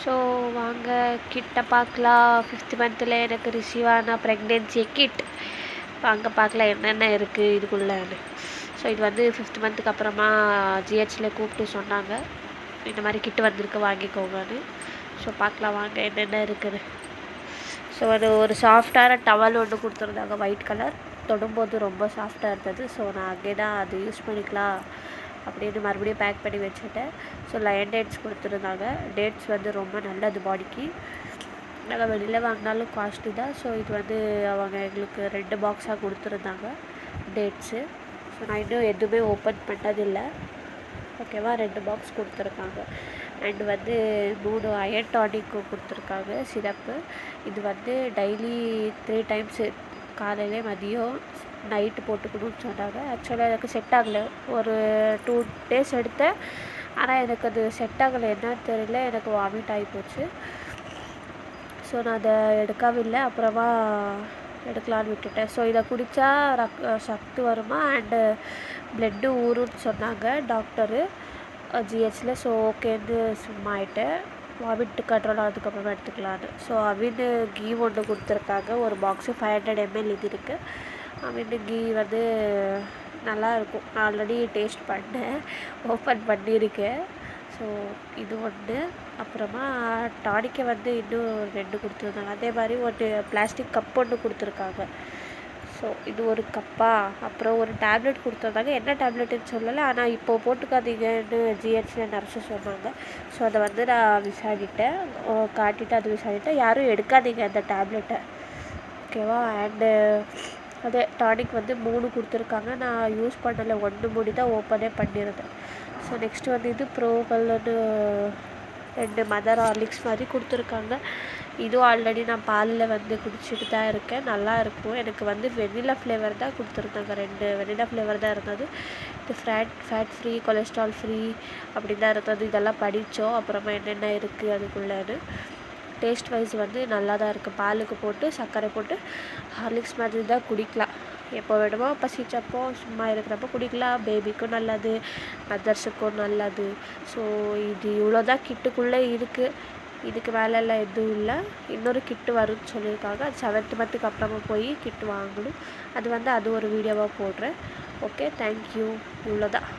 So வாங்க கிட்ட பார்க்கலாம். 5th மந்தில் எனக்கு ரிசீவ் ஆன ப்ரெக்னென்சி கிட். வாங்க பார்க்கலாம் என்னென்ன இருக்குது இதுக்குள்ளேன்னு. ஸோ இது வந்து 5th மந்த்துக்கு அப்புறமா ஜிஹெச்சில் கூப்பிட்டு சொன்னாங்க, இந்த மாதிரி கிட்டு வந்திருக்கு வாங்கிக்கோங்கன்னு. ஸோ பார்க்கலாம் வாங்க என்னென்ன இருக்குது. ஸோ அது ஒரு சாஃப்டான டவல் ஒன்று கொடுத்துருந்தாங்க, ஒயிட் கலர். தொடும்போது ரொம்ப சாஃப்டாக இருந்தது. ஸோ நான் அங்கே தான் அது யூஸ் பண்ணிக்கலாம் அப்படின்னு மறுபடியும் பேக் பண்ணி வச்சுட்டேன். ஸோ லயன் டேட்ஸ் கொடுத்துருந்தாங்க. டேட்ஸ் வந்து ரொம்ப நல்லது பாடிக்கு. நாங்கள் வெளியில் வாங்கினாலும் காஸ்ட்லி தான். ஸோ இது வந்து அவங்க எங்களுக்கு 2 பாக்ஸாக கொடுத்துருந்தாங்க டேட்ஸு. ஸோ நான் இன்னும் எதுவுமே ஓப்பன் பண்ணதில்லை. ஓகேவா, 2 பாக்ஸ் கொடுத்துருக்காங்க. அண்டு வந்து 3 அயன் டானிக் கொடுத்துருக்காங்க சிரப்பு. இது வந்து டெய்லி 3 டைம்ஸு, காலையிலே மதியம் நைட்டு போட்டுக்கணும்னு சொன்னாங்க. ஆக்சுவலாக எனக்கு செட் ஆகலை. ஒரு 2 டேஸ் எடுத்தேன், ஆனால் எனக்கு அது செட் ஆகலை. என்னன்னு தெரியல, எனக்கு வாமிட் ஆகி போச்சு. ஸோ நான் அதை எடுக்கவில்லை, அப்புறமா எடுக்கலான்னு விட்டுட்டேன். ஸோ இதை குடித்தா சக்தி வருமா அண்டு ப்ளட்டு ஊறுன்னு சொன்னாங்க டாக்டரு ஜிஹெச்சில். ஸோ ஓகேன்னு சும்மா ஆகிட்டேன். வாமிட் கண்ட்ரோல் ஆனதுக்கப்புறமா எடுத்துக்கலான்னு. ஸோ அவின் கீ ஒன்று கொடுத்துருக்காங்க, ஒரு பாக்ஸு 500 ml இது இருக்குது. அவின் கீ வந்து நல்லாயிருக்கும். நான் ஆல்ரெடி டேஸ்ட் பண்ணேன், ஓப்பன் பண்ணியிருக்கேன். ஸோ இது ஒன்று. அப்புறமா டானிக்கை வந்து இன்னும் 2 கொடுத்துருந்தாங்க. அதே மாதிரி ஒரு பிளாஸ்டிக் கப் ஒன்று கொடுத்துருக்காங்க. ஸோ இது ஒரு கப்பா. அப்புறம் ஒரு டேப்லெட் கொடுத்துருந்தாங்க, என்ன டேப்லெட்டுன்னு சொல்லலை, ஆனால் இப்போது போட்டுக்காதீங்கன்னு ஜிஹெச்சில் நர்ஸு சொன்னாங்க. ஸோ அதை வந்து நான் விசாரிட்டேன், காட்டிட்டு அது விசாரிட்டேன். யாரும் எடுக்காதீங்க அந்த டேப்லெட்டை, ஓகேவா. அண்டு அதே டானிக் வந்து 3 கொடுத்துருக்காங்க. நான் யூஸ் பண்ணலை, 1 மூடி தான் ஓப்பனே பண்ணியிருந்தேன். ஸோ நெக்ஸ்ட்டு வந்து இது ப்ரோகல்னு 2 மதர் ஹார்லிக்ஸ் மாதிரி கொடுத்துருக்காங்க. இதுவும் ஆல்ரெடி நான் பாலில் வந்து குடிச்சிட்டு தான் இருக்கேன், நல்லா இருக்கும். எனக்கு வந்து வெனிலா ஃப்ளேவர் தான் கொடுத்துருந்தாங்க, 2 வெனிலா ஃப்ளேவர் தான் இருந்தது. இது ஃபேட் ஃப்ரீ, கொலஸ்ட்ரால் ஃப்ரீ அப்படி தான் இருந்தது. இதெல்லாம் படித்தோம் அப்புறமா என்னென்ன இருக்குது அதுக்குள்ளேன்னு. டேஸ்ட் வைஸ் வந்து நல்லா தான் இருக்குது. பாலுக்கு போட்டு சர்க்கரை போட்டு ஹார்லிக்ஸ் மாதிரி தான் குடிக்கலாம். எப்போ வேணுமோ பசிச்சப்போ சும்மா இருக்கிறப்போ குடிக்கலாம். பேபிக்கும் நல்லது, மதர்ஸுக்கும் நல்லது. ஸோ இது இவ்வளோ தான் கிட்டுக்குள்ளே இருக்குது. இதுக்கு மேலெல்லாம் எதுவும் இல்லை. இன்னொரு கிட்டு வரும்னு சொல்லியிருக்காங்க. அது 7th மந்த்துக்கு அப்புறமா போய் கிட்டு வாங்கணும். அது வந்து அது ஒரு வீடியோவாக போடுறேன். Okay, thank you. இவ்வளோ தான்.